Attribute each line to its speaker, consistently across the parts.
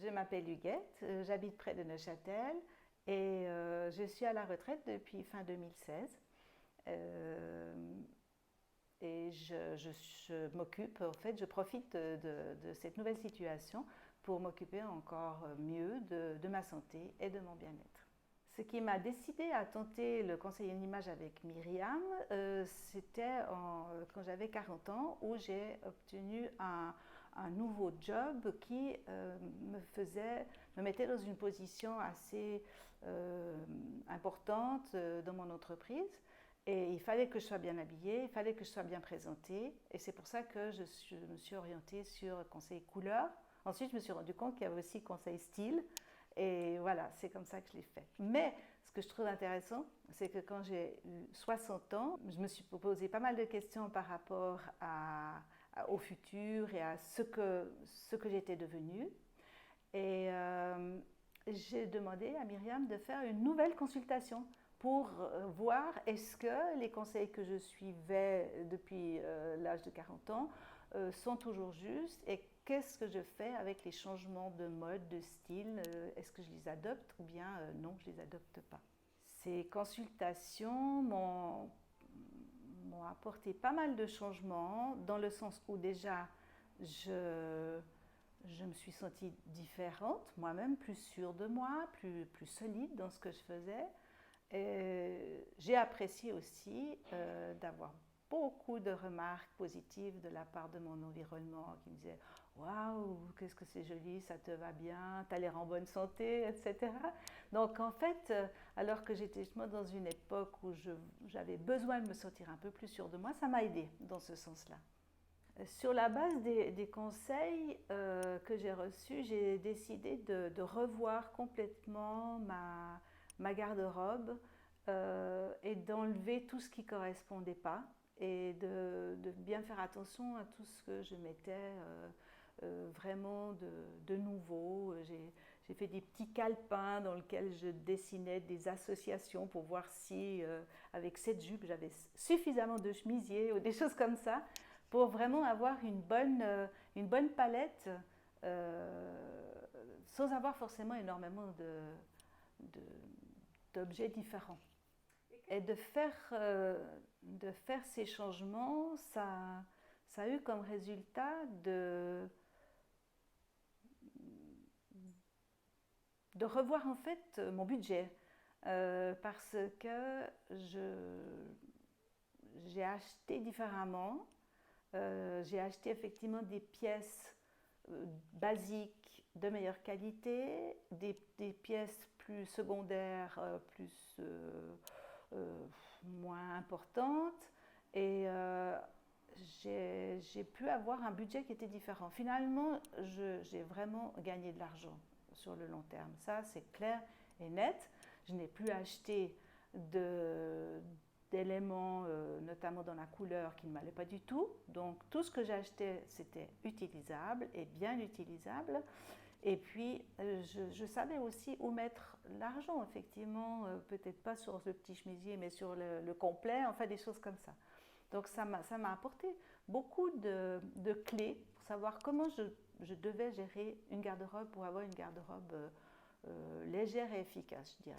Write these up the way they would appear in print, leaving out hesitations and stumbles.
Speaker 1: Je m'appelle Huguette, j'habite près de Neuchâtel et je suis à la retraite depuis fin 2016. Euh, et je m'occupe, en fait, je profite de cette nouvelle situation pour m'occuper encore mieux de ma santé et de mon bien-être. Ce qui m'a décidé à tenter le conseiller en image avec Myriam, c'était quand j'avais 40 ans, où j'ai obtenu un nouveau job qui me mettait dans une position assez importante dans mon entreprise. Et il fallait que je sois bien habillée, il fallait que je sois bien présentée. Et c'est pour ça que je me suis orientée sur conseil couleur. Ensuite, je me suis rendu compte qu'il y avait aussi conseil style. Et voilà, c'est comme ça que je l'ai fait. Mais ce que je trouve intéressant, c'est que quand j'ai eu 60 ans, je me suis posé pas mal de questions par rapport au futur et à ce que j'étais devenue. Et j'ai demandé à Myriam de faire une nouvelle consultation pour voir est-ce que les conseils que je suivais depuis l'âge de 40 ans sont toujours justes et qu'est-ce que je fais avec les changements de mode, de style, est-ce que je les adopte ou bien non, je ne les adopte pas. Ces consultations m'ont apporté pas mal de changements dans le sens où déjà je me suis sentie différente, moi-même plus sûre de moi, plus solide dans ce que je faisais. J'ai apprécié aussi d'avoir beaucoup de remarques positives de la part de mon environnement qui me disaient waouh, qu'est-ce que c'est joli, ça te va bien, tu as l'air en bonne santé, etc. Donc en fait, alors que j'étais justement dans une époque où j'avais besoin de me sentir un peu plus sûre de moi, ça m'a aidée dans ce sens-là. Sur la base des conseils que j'ai reçus, j'ai décidé de revoir complètement ma garde-robe et d'enlever tout ce qui ne correspondait pas et de bien faire attention à tout ce que je mettais vraiment de nouveau. J'ai fait des petits calepins dans lesquels je dessinais des associations pour voir si avec cette jupe j'avais suffisamment de chemisiers ou des choses comme ça pour vraiment avoir une bonne palette sans avoir forcément énormément de, d'objets différents. Et de faire ces changements, ça a eu comme résultat de revoir en fait mon budget. Parce que j'ai acheté différemment. J'ai acheté effectivement des pièces basiques de meilleure qualité, des pièces plus secondaires, moins importantes. Et j'ai pu avoir un budget qui était différent. Finalement, j'ai vraiment gagné de l'argent sur le long terme. Ça, c'est clair et net. Je n'ai plus acheté d'éléments, notamment dans la couleur, qui ne m'allaient pas du tout. Donc tout ce que j'achetais, c'était utilisable et bien utilisable. Et puis, je savais aussi où mettre l'argent, effectivement, peut-être pas sur le petit chemisier, mais sur le complet, enfin des choses comme ça. Donc ça m'a apporté beaucoup de clés pour savoir comment je devais gérer une garde-robe pour avoir une garde-robe légère et efficace, je dirais.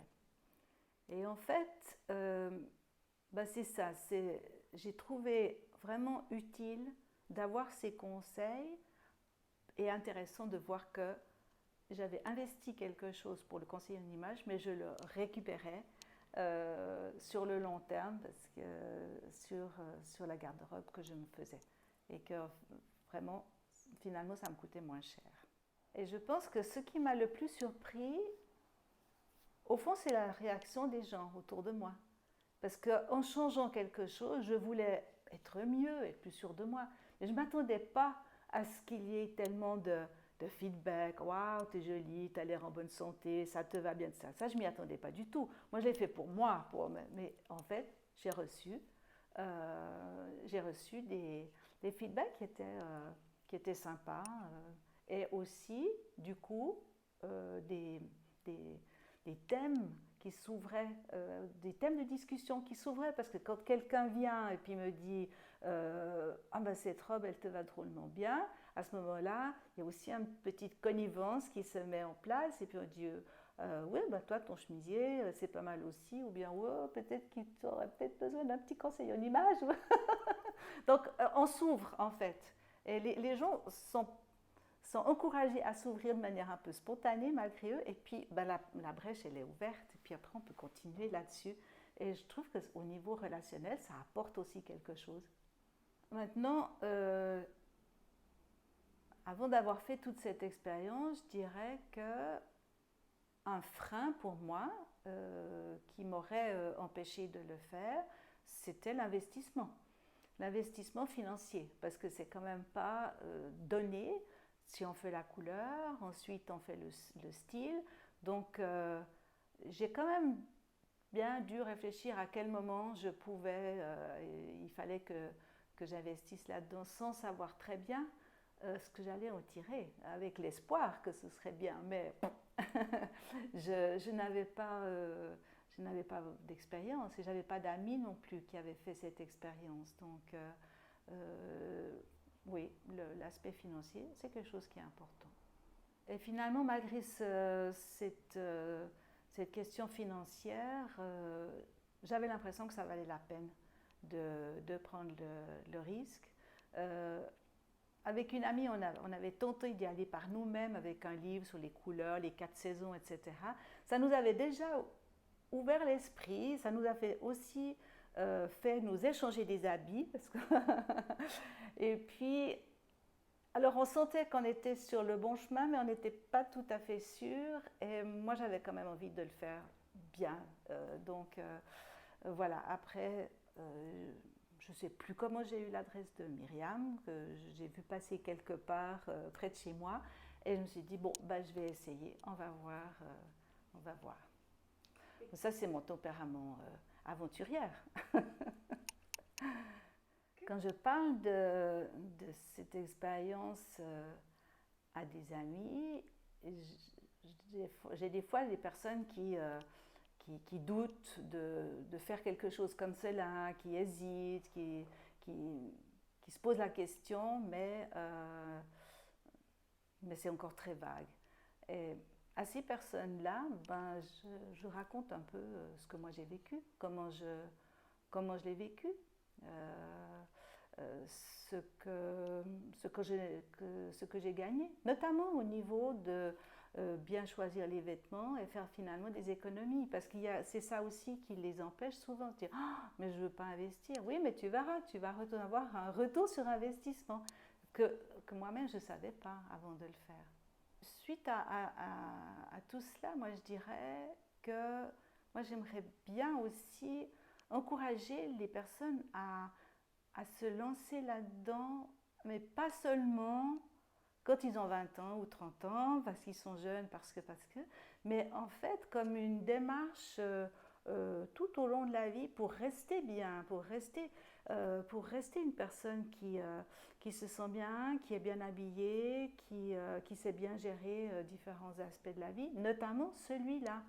Speaker 1: Et en fait, c'est ça, j'ai trouvé vraiment utile d'avoir ces conseils et intéressant de voir que j'avais investi quelque chose pour le conseiller en image, mais je le récupérais sur le long terme parce que sur la garde-robe que je me faisais et que vraiment finalement ça me coûtait moins cher. Et je pense que ce qui m'a le plus surpris, au fond, c'est la réaction des gens autour de moi. Parce qu'en changeant quelque chose, je voulais être mieux, être plus sûre de moi. Mais je ne m'attendais pas à ce qu'il y ait tellement de feedback. Waouh, t'es jolie, t'as l'air en bonne santé, ça te va bien de ça. Ça, je ne m'y attendais pas du tout. Moi, je l'ai fait pour moi. Mais en fait, j'ai reçu des feedbacks qui étaient sympas. Et aussi, du coup, des, des thèmes qui s'ouvraient, des thèmes de discussion qui s'ouvraient, parce que quand quelqu'un vient et puis me dit ah ben cette robe elle te va drôlement bien, à ce moment-là, il y a aussi une petite connivence qui se met en place et puis on dit oui, bah, toi, ton chemisier, c'est pas mal aussi, ou bien ouais, peut-être qu'il aurait peut-être besoin d'un petit conseil en image. Donc, on s'ouvre en fait. Et les gens sont encouragés à s'ouvrir de manière un peu spontanée malgré eux. Et puis, ben, la brèche, elle est ouverte. Et puis après, on peut continuer là-dessus. Et je trouve qu'au niveau relationnel, ça apporte aussi quelque chose. Maintenant, avant d'avoir fait toute cette expérience, je dirais que un frein pour moi qui m'aurait empêché de le faire, c'était l'investissement. L'investissement financier, parce que c'est quand même pas donné si on fait la couleur, ensuite on fait le style. Donc j'ai quand même bien dû réfléchir à quel moment je pouvais, il fallait que j'investisse là-dedans sans savoir très bien ce que j'allais en tirer, avec l'espoir que ce serait bien. Mais je n'avais pas... je n'avais pas d'expérience et je n'avais pas d'amis non plus qui avaient fait cette expérience. Donc, oui, l'aspect financier, c'est quelque chose qui est important. Et finalement, malgré cette question financière, j'avais l'impression que ça valait la peine de prendre le risque. Avec une amie, on avait tenté d'y aller par nous-mêmes avec un livre sur les couleurs, les 4 saisons, etc. Ça nous avait déjà ouvert l'esprit, ça nous a fait aussi fait nous échanger des habits. Parce que et puis, alors on sentait qu'on était sur le bon chemin, mais on n'était pas tout à fait sûr. Et moi, j'avais quand même envie de le faire bien. Donc, voilà, après... je ne sais plus comment j'ai eu l'adresse de Myriam, que j'ai vu passer quelque part près de chez moi. Et je me suis dit, bon, bah, je vais essayer, on va voir. On va voir. Ça, c'est mon tempérament aventurière. Quand je parle de cette expérience à des amis, j'ai des fois des personnes qui doutent de faire quelque chose comme cela, qui hésitent, qui se posent la question, mais c'est encore très vague. Et à ces personnes-là, ben, je raconte un peu ce que moi j'ai vécu, comment je l'ai vécu, ce que j'ai gagné, notamment au niveau de bien choisir les vêtements et faire finalement des économies. Parce que c'est ça aussi qui les empêche souvent de dire oh, mais je ne veux pas investir. Oui, mais tu verras, tu vas avoir un retour sur investissement que moi-même je ne savais pas avant de le faire. Suite à tout cela, moi je dirais que moi j'aimerais bien aussi encourager les personnes à se lancer là-dedans, mais pas seulement quand ils ont 20 ans ou 30 ans, parce qu'ils sont jeunes, parce que, mais en fait comme une démarche tout au long de la vie pour rester bien, pour rester une personne qui se sent bien, qui est bien habillée, qui sait bien gérer différents aspects de la vie, notamment celui-là.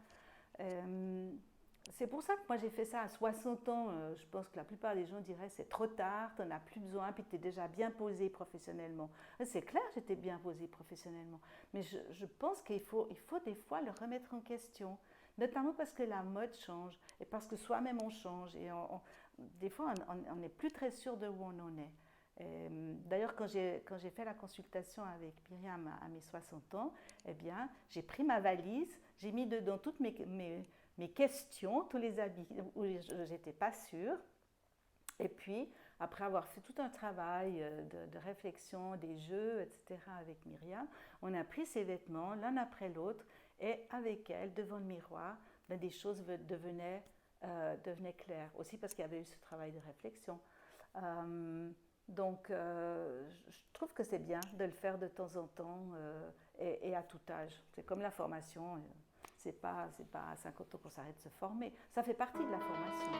Speaker 1: C'est pour ça que moi j'ai fait ça à 60 ans. Je pense que la plupart des gens diraient c'est trop tard, tu n'en as plus besoin, puis tu es déjà bien posé professionnellement. C'est clair, j'étais bien posée professionnellement. Mais je pense qu'il faut des fois le remettre en question. Notamment parce que la mode change et parce que soi-même on change. Et des fois on n'est plus très sûr de où on en est. D'ailleurs, quand j'ai fait la consultation avec Myriam à mes 60 ans, eh bien, j'ai pris ma valise, j'ai mis dedans toutes mes questions, tous les habits où je n'étais pas sûre. Et puis, après avoir fait tout un travail de réflexion, des jeux, etc. avec Myriam, on a pris ces vêtements l'un après l'autre et avec elle, devant le miroir, ben, des choses devenaient claires. Aussi parce qu'il y avait eu ce travail de réflexion. Donc, je trouve que c'est bien de le faire de temps en temps et à tout âge. C'est comme la formation. C'est pas à 50 ans qu'on s'arrête de se former. Ça fait partie de la formation.